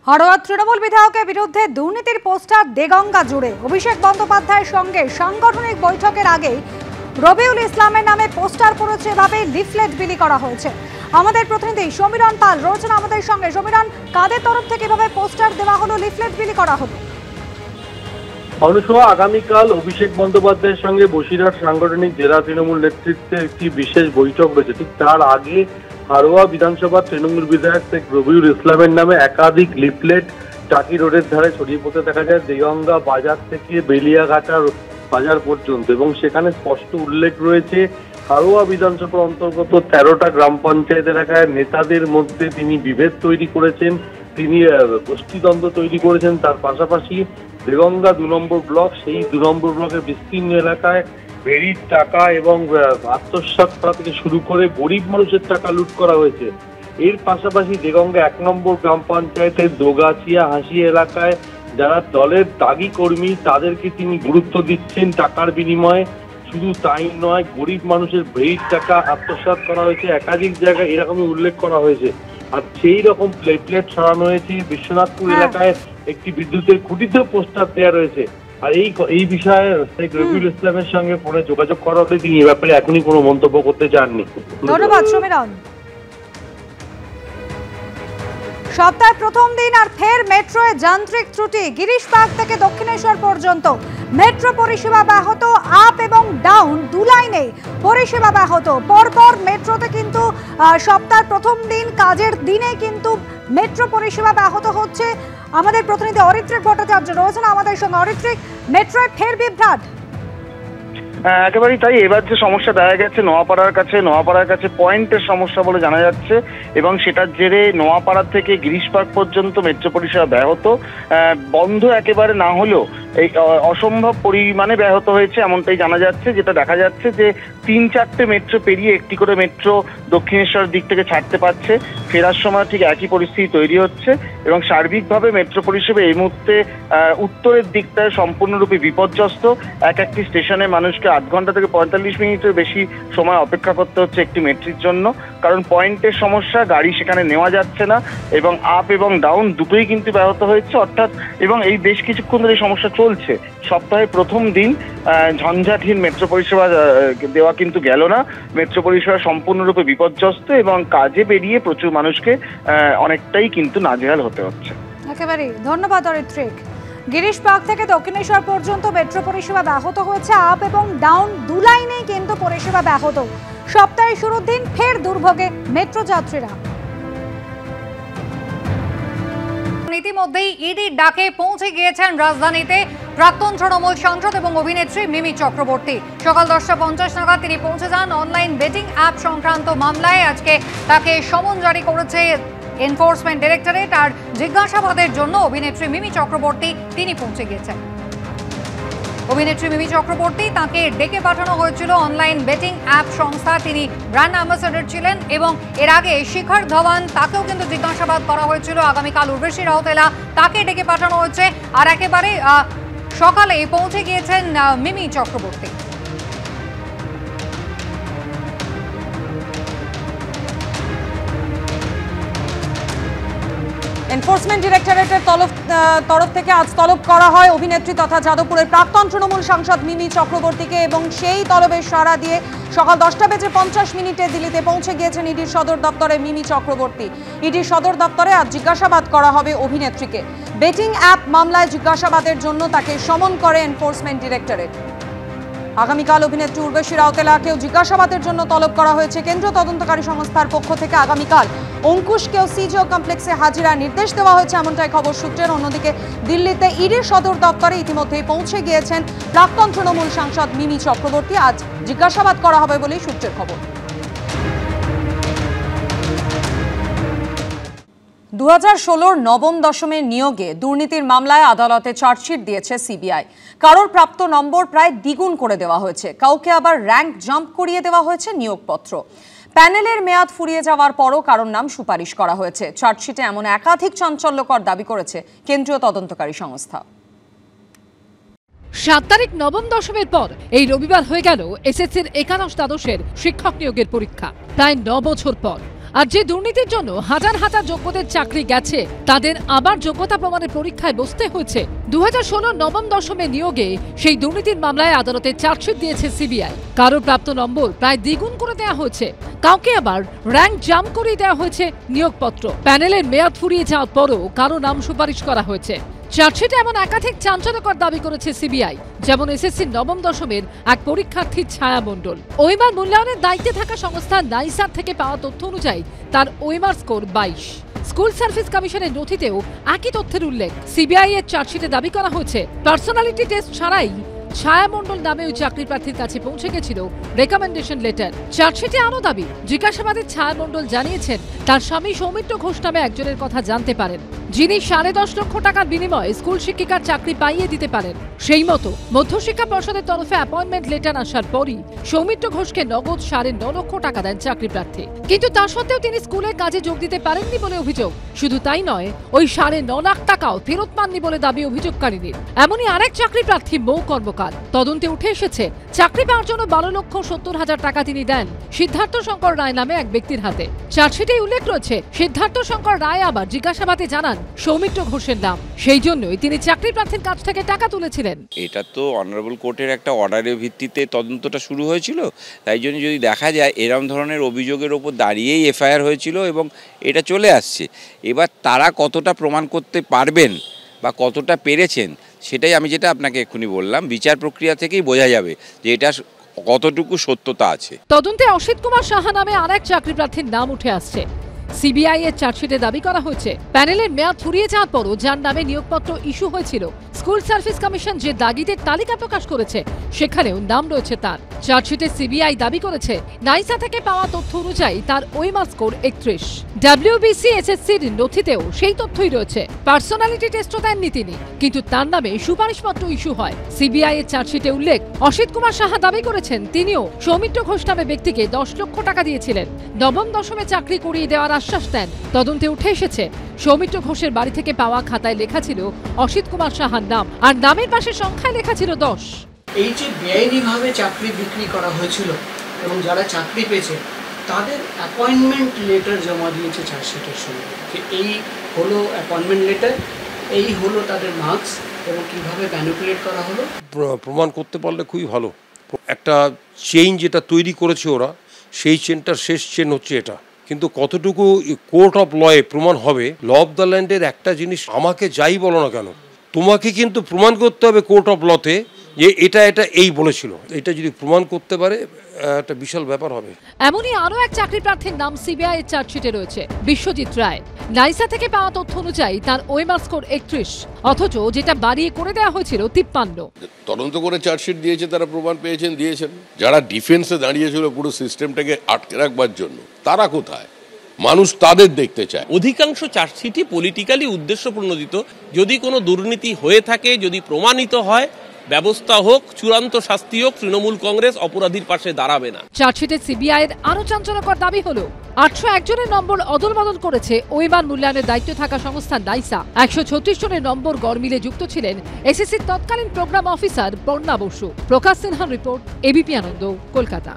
হাড়োয়া তৃণমূল বিধায়কের বিরুদ্ধে দুর্নীতির পোস্টার দেগঙ্গা জুড়ে। অভিষেক বন্দ্যোপাধ্যায়ের সঙ্গে সাংগঠনিক বৈঠকের আগে রবিউল ইসলামের নামে পোস্টার পড়েছে, এভাবে লিফলেট বিলি করা হয়েছে। আমাদের প্রতিনিধি সমীরণ পাল রয়েছেন আমাদের সঙ্গে। সমীরণ, কাদের তরফ থেকে এভাবে পোস্টার দেওয়া হলো, লিফলেট বিলি করা হলো? অনুসভা আগামীকাল অভিষেক বন্দ্যোপাধ্যায়ের সঙ্গে বসিরহাট সাংগঠনিক জেলা তৃণমূল নেতৃত্বে একটি বিশেষ বৈঠক রয়েছে। ঠিক তার আগে হাড়োয়া বিধানসভার তৃণমূল বিধায়ক শেখ রবিউল ইসলামের নামে একাধিক লিফলেট টাকি রোডের ধারে ছড়িয়ে পড়তে দেখা যায়, দেগঙ্গা বাজার থেকে বেলিয়াঘাটা বাজার পর্যন্ত, এবং সেখানে স্পষ্ট উল্লেখ রয়েছে হাড়োয়া বিধানসভার অন্তর্গত 13টা গ্রাম পঞ্চায়েত এলাকায় নেতাদের মধ্যে তিনি বিভেদ তৈরি করেছেন, তিনি গোষ্ঠীদ্বন্দ্ব তৈরি করেছেন। তার পাশাপাশি দেগঙ্গা 2 নম্বর ব্লক, সেই 2 নম্বর ব্লকের বিস্তীর্ণ এলাকায় বেরির টাকা এবং আত্মসাৎ করা থেকে শুরু করে গরিব মানুষের টাকা লুট করা হয়েছে। এর পাশাপাশি দেগঙ্গা 1 নম্বর গ্রাম পঞ্চায়েতের দোগাছিয়া হাসি এলাকায় যারা দলের দাগি কর্মী তাদেরকে তিনি গুরুত্ব দিচ্ছেন টাকার বিনিময়ে। শুধু তাই নয়, গরিব মানুষের বেরির টাকা আত্মসাৎ করা হয়েছে, একাধিক জায়গায় এরকমই উল্লেখ করা হয়েছে। আর সেই রকম প্লেট ছড়ানো হয়েছে বিশ্বনাথপুর এলাকায়, একটি বিদ্যুতের খুঁটিতেও পোস্টার দেওয়া রয়েছে। আর এই বিষয়ে শেখ রবিউল ইসলামের সঙ্গে ফোনে যোগাযোগ করা হলে তিনি এ ব্যাপারে এখনই কোনো মন্তব্য করতে চাননি। ধন্যবাদ সমীরণ। সপ্তাহের প্রথম দিন আর ফের মেট্রোয় যান্ত্রিক ত্রুটি। গিরিশ পার্ক থেকে দক্ষিণেশ্বর পর্যন্ত মেট্রো পরিষেবা ব্যাহত, আপ এবং ডাউন 2 লাইনে পরিষেবা ব্যাহত। পরপর মেট্রোতে কিন্তু সপ্তাহের প্রথম দিন কাজের দিনে কিন্তু মেট্রো পরিষেবা ব্যাহত হচ্ছে। আমাদের প্রতিনিধি অরিত্রিক ভট্টাচার্য রয়েছেন আমাদের সঙ্গে। অরিত্রিক, মেট্রোয় ফের বিভ্রাট। একেবারেই তাই। এবার যে সমস্যা দেখা গেছে নোয়াপাড়ার কাছে পয়েন্টের সমস্যা বলে জানা যাচ্ছে, এবং সেটার জেরে নোয়াপাড়া থেকে গিরিশ পার্ক পর্যন্ত মেট্রো পরিষেবা ব্যাহত। বন্ধ একেবারে না হলেও এই অসম্ভব পরিমাণে ব্যাহত হয়েছে এমনটাই জানা যাচ্ছে। যেটা দেখা যাচ্ছে যে 3-4টে মেট্রো পেরিয়ে একটি করে মেট্রো দক্ষিণেশ্বরের দিক থেকে ছাড়তে পারছে। ফেরার সময় ঠিক একই পরিস্থিতি তৈরি হচ্ছে, এবং সার্বিকভাবে মেট্রো পরিষেবা এই মুহূর্তে উত্তরের দিকটায় সম্পূর্ণরূপে বিপর্যস্ত। একটি স্টেশনে মানুষকে 8 ঘন্টা থেকে 45 মিনিটের বেশি সময় অপেক্ষা করতে হচ্ছে একটি মেট্রির জন্য, কারণ পয়েন্টের সমস্যা, গাড়ি সেখানে নেওয়া যাচ্ছে না, এবং আপ এবং ডাউন দুটোই কিন্তু ব্যাহত হয়েছে অর্থাৎ। এবং এই বেশ কিছুক্ষণ ধরে এই সমস্যা চলছে। সপ্তাহের প্রথম দিন ঝঞ্ঝাটহীন মেট্রো পরিষেবা দেওয়া কিন্তু গেল না। মেট্রো পরিষেবা সম্পূর্ণরূপে বিপর্যস্ত, এবং কাজে বেরিয়ে প্রচুর মানুষকে অনেকটাই কিন্তু নাজেহাল হতে হচ্ছে। একেবারে ধন্যবাদ অরিত্রিক। গিরিশ পার্ক থেকে দক্ষিণেশ্বর পর্যন্ত মেট্রো পরিষেবা ব্যাহত হয়েছে, আপ এবং ডাউন 2 লাইনেই কিন্তু পরিষেবা ব্যাহত। সপ্তাহের শুরুর দিন ফের দুর্ভোগে মেট্রো যাত্রীরা। ইতিমধ্যেই ইডির ডাকে পৌঁছে গিয়েছেন রাজধানীতে প্রাক্তন তৃণমূল সাংসদ এবং অভিনেত্রী মিমি চক্রবর্তী। সকাল 10:50 নাগাদ তিনি পৌঁছে যান অনলাইন বেটিং অ্যাপ সংক্রান্ত মামলায়। আজকে তাকে সমন জারি করেছে এনফোর্সমেন্ট ডাইরেক্টরেট। আর জিজ্ঞাসাবাদের জন্য অভিনেত্রী মিমি চক্রবর্তী তিনি পৌঁছে গিয়েছেন। অভিনেত্রী মিমি চক্রবর্তী তাকে ডেকে পাঠানো হয়েছিল অনলাইন বেটিং অ্যাপ সংস্থা, তিনি ব্র্যান্ড অ্যাম্বাসেডর ছিলেন, এবং এর আগে শিখর ধওয়ান তাকেও কিন্তু জিজ্ঞাসাবাদ করা হয়েছিল। আগামীকাল উর্বশী রাউতেলা তাকে ডেকে পাঠানো হয়েছে। আর একেবারে সকালে পৌঁছে গিয়েছেন মিমি চক্রবর্তী। এনফোর্সমেন্ট ডিরেক্টরেটের তরফ থেকে আজ তলব করা হয় অভিনেত্রী তথা যাদবপুরের প্রাক্তন তৃণমূল সাংসদ মিমি চক্রবর্তীকে, এবং সেই তলবের সাড়া দিয়ে সকাল 10:50 দিল্লিতে পৌঁছে গিয়েছেন ইডির সদর দপ্তরে মিমি চক্রবর্তী। ইডির সদর দপ্তরে আজ জিজ্ঞাসাবাদ করা হবে অভিনেত্রীকে। বেটিং অ্যাপ মামলায় জিজ্ঞাসাবাদের জন্য তাকে সমন করে এনফোর্সমেন্ট ডিরেক্টরেট। আগামীকাল অভিনেত্রী উর্বশী রাউতেলাকেও জিজ্ঞাসাবাদের জন্য তলব করা হয়েছে কেন্দ্রীয় তদন্তকারী সংস্থার পক্ষ থেকে। আগামীকাল অঙ্কুশকেও সিজিও কমপ্লেক্সে হাজিরার নির্দেশ দেওয়া হয়েছে এমনটাই খবর সূত্রের। অন্যদিকে দিল্লিতে ইডির সদর দপ্তরে ইতিমধ্যেই পৌঁছে গিয়েছেন প্রাক্তন তৃণমূল সাংসদ মিমি চক্রবর্তী। আজ জিজ্ঞাসাবাদ করা হবে বলেই সূত্রের খবর। 2016 নবম দশমের নিয়োগে দুর্নীতির মামলায় আদালতে চার্জশিট দিয়েছে সিবিআই। কারোর প্রাপ্ত নম্বর প্রায় দ্বিগুণ করে দেওয়া হয়েছে, কাউকে আবার র্যাঙ্ক জাম্প করিয়ে দেওয়া হয়েছে নিয়োগপত্র। প্যানেলের মেয়াদ ফুরিয়ে যাওয়ার পরও কারোর নাম সুপারিশ করা হয়েছে। চার্জশিটে এমন একাধিক চাঞ্চল্যকর দাবি করেছে কেন্দ্রীয় তদন্তকারী সংস্থা। 7 তারিখ নবম দশমের পর এই রবিবার হয়ে গেল এসএসসির 11 দ্বাদশের শিক্ষক নিয়োগের পরীক্ষা। প্রায় 9 বছর পর আর যে দুর্নীতির জন্য হাজার হাজার যোগ্যদের চাকরি গেছে তাদের আবার যোগ্যতা প্রমাণের পরীক্ষায় বসতে হয়েছে। 2016 নবম দশমে নিয়োগে সেই দুর্নীতির মামলায় আদালতে চার্জশিট দিয়েছে সিবিআই। কারো প্রাপ্ত নম্বর প্রায় দ্বিগুণ করে দেওয়া হয়েছে, কাউকে আবার র্যাঙ্ক জাম্প করে দেওয়া হয়েছে নিয়োগপত্র। প্যানেলের মেয়াদ ফুরিয়ে যাওয়ার পরও কারো নাম সুপারিশ করা হয়েছে। চার্জশিটে এমন একাধিক চাঞ্চল্যকর দাবি করেছে সিবিআই, যেমন এসএসসি নবম দশমের এক পরীক্ষার্থী ছায়া মণ্ডল। ওএমআর মূল্যায়নের দায়িত্বে থাকা সংস্থা নাইসার থেকে পাওয়া তথ্য অনুযায়ী তার ওএমআর স্কোর 22। স্কুল সার্ভিস কমিশনের নথিতেও একই তথ্যের উল্লেখ। সিবিআই এর চার্জশিটে দাবি করা হয়েছে পার্সোনালিটি টেস্ট ছাড়াই ছায়া মণ্ডল নামে ওই চাকরি প্রার্থীর কাছে পৌঁছে গেছিল রেকমেন্ডেশন লেটার। চার্জশিটে আরও দাবি, জিজ্ঞাসাবাদে ছায়া মণ্ডল জানিয়েছেন তার স্বামী সৌমিত্র ঘোষ নামে একজনের কথা জানতে পারেন, যিনি 10.5 লক্ষ টাকার বিনিময়ে স্কুল শিক্ষিকার চাকরি পাইয়ে দিতে পারেন। সেই মতো মধ্যশিক্ষা পর্ষদের তরফে অ্যাপয়েন্টমেন্ট লেটার আসার পরই সৌমিত্র ঘোষকে নগদ 9.5 লক্ষ টাকা দেন চাকরি প্রার্থী। কিন্তু তা সত্ত্বেও তিনি স্কুলের কাজে যোগ দিতে পারেননি বলে অভিযোগ। শুধু তাই নয়, ওই 9.5 লাখ টাকাও ফেরত পাননি বলে দাবি অভিযোগকারীদের। এমনই আরেক চাকরি প্রার্থী মৌ কর্মকার। তদন্তে উঠে এসেছে চাকরি পাওয়ার জন্য 12,70,000 টাকা তিনি দেন সিদ্ধার্থ শঙ্কর রায় নামে এক ব্যক্তির হাতে। চার্জশিটে উল্লেখ রয়েছে সিদ্ধার্থ শঙ্কর রায় আবার জিজ্ঞাসাবাদে জানান সৌমিত্র ঘোষের নাম, সেই জন্যই তিনি চাকরি প্রার্থীর কাছ থেকে টাকা তুলেছিলেন। এটা তো অনারেবল কোর্টের একটা অর্ডারের ভিত্তিতে তদন্তটা শুরু হয়েছিল, তাই জন্য যদি দেখা যায় এরকম ধরনের অভিযোগের ওপর দাঁড়িয়েই এফআইআর হয়েছিল এবং এটা চলে আসছে। এবার তারা কতটা প্রমাণ করতে পারবেন বা কতটা পেরেছেন সেটাই আমি যেটা আপনাকে এক্ষুনি বললাম, বিচার প্রক্রিয়া থেকেই বোঝা যাবে যে এটা কতটুকু সত্যতা আছে। তদন্তে অসিত কুমার সাহা নামে আরেক চাকরি প্রার্থীর নাম উঠে আসছে। সিবিআই এর চার্জশিটে দাবি করা হয়েছে প্যানেলের মেয়াদ ফুরিয়ে যাওয়ার পরও যার নামে নিয়োগপত্র ইস্যু হয়েছিল, স্কুল সার্ভিস কমিশন যে দাগিদের তালিকা প্রকাশ করেছে সেখানেও নাম রয়েছে তার। চার্জশিটে সিবিআই দাবি করেছে নাইসা থেকে পাওয়া তথ্য অনুযায়ী তার ওএমআর স্কোর 31। ডাব্লিউবিসি এসএসসির নথিতেও সেই তথ্যই রয়েছে। পার্সোনালিটি টেস্টও দেননি তিনি, কিন্তু তার নামে সুপারিশপত্র ইস্যু হয়। সিবিআই এর চার্জশিটে উল্লেখ, অসিত কুমার সাহা দাবি করেছেন তিনিও সৌমিত্র ঘোষ নামে ব্যক্তিকে 10 লক্ষ টাকা দিয়েছিলেন, নবম দশমে চাকরি করিয়ে দেওয়ার আশ্বাস দেন। তদন্তে উঠে এসেছে সৌমিত্র ঘোষের বাড়ি থেকে পাওয়া খাতায় লেখা ছিল অসিত কুমার সাহার নাম, আর নামের পাশে সংখ্যায় লেখা ছিল 10। এই যে বেআইনিভাবে চাকরি বিক্রি করা হয়েছিল এবং যারা চাকরি পেয়েছে তাদের অ্যাপয়েন্টমেন্ট লেটার জমা দিয়েছে চার্জশিটের সঙ্গে, যে এই হলো অ্যাপয়েন্টমেন্ট লেটার, এই হলো তাদের মার্কস এবং কীভাবে ম্যানিপুলেট করা হলো প্রমাণ করতে পারলে খুবই ভালো। একটা চেইন যেটা তৈরি করেছে ওরা, সেই চেনটার শেষ চেন হচ্ছে এটা। কিন্তু কতটুকু কোর্ট অফ লয়ে প্রমাণ হবে, ল অফ দ্য ল্যান্ডের একটা জিনিস, আমাকে যাই বলো না কেন তোমাকে কিন্তু প্রমাণ করতে হবে কোর্ট অফ লতে যে এটা এই বলেছিল। এটা যদি প্রমাণ করতে পারে একটা বিশাল ব্যাপার হবে। এমনই আরো এক চাকরি প্রার্থীর নাম সিবিআই এর চার্জশিটে রয়েছে, বিশ্বজিৎ রায়। নাইসা থেকে পাওয়া তথ্য অনুযায়ী তার ওএমআর স্কোর 31, অথচ যেটা বাড়িয়ে করে দেওয়া হয়েছিল 53। তদন্ত করে চার্জশিট দিয়েছে, তারা প্রমাণ দিয়েছেন। যারা ডিফেন্সে দাঁড়িয়েছিল পুরো সিস্টেমটাকে আটকে রাখবার জন্য, তারা কোথায়? মানুষ তাদের দেখতে চায়। অধিকাংশ চার্জশিটই পলিটিক্যালি উদ্দেশ্য প্রণোদিত। যদি কোনো দুর্নীতি হয়ে থাকে, যদি প্রমাণিত হয়, ব্যবস্থা হোক, চূড়ান্ত শাস্তি হোক, তৃণমূল কংগ্রেস অপরাধীর পাশে দাঁড়াবে না। চার্জশিটে সিবিআই এর আরো চাঞ্চল্যকর দাবি হলো 801 জনের নম্বর অদল বদল করেছে ওএমআর মূল্যায়নের দায়িত্বে থাকা সংস্থা নাইসা। 136 জনের নম্বর গড়মিলে যুক্ত ছিলেন এসএসসির তৎকালীন প্রোগ্রাম অফিসার পর্ণা বসু। প্রকাশ সিনহার রিপোর্ট, এবিপি আনন্দ, কলকাতা।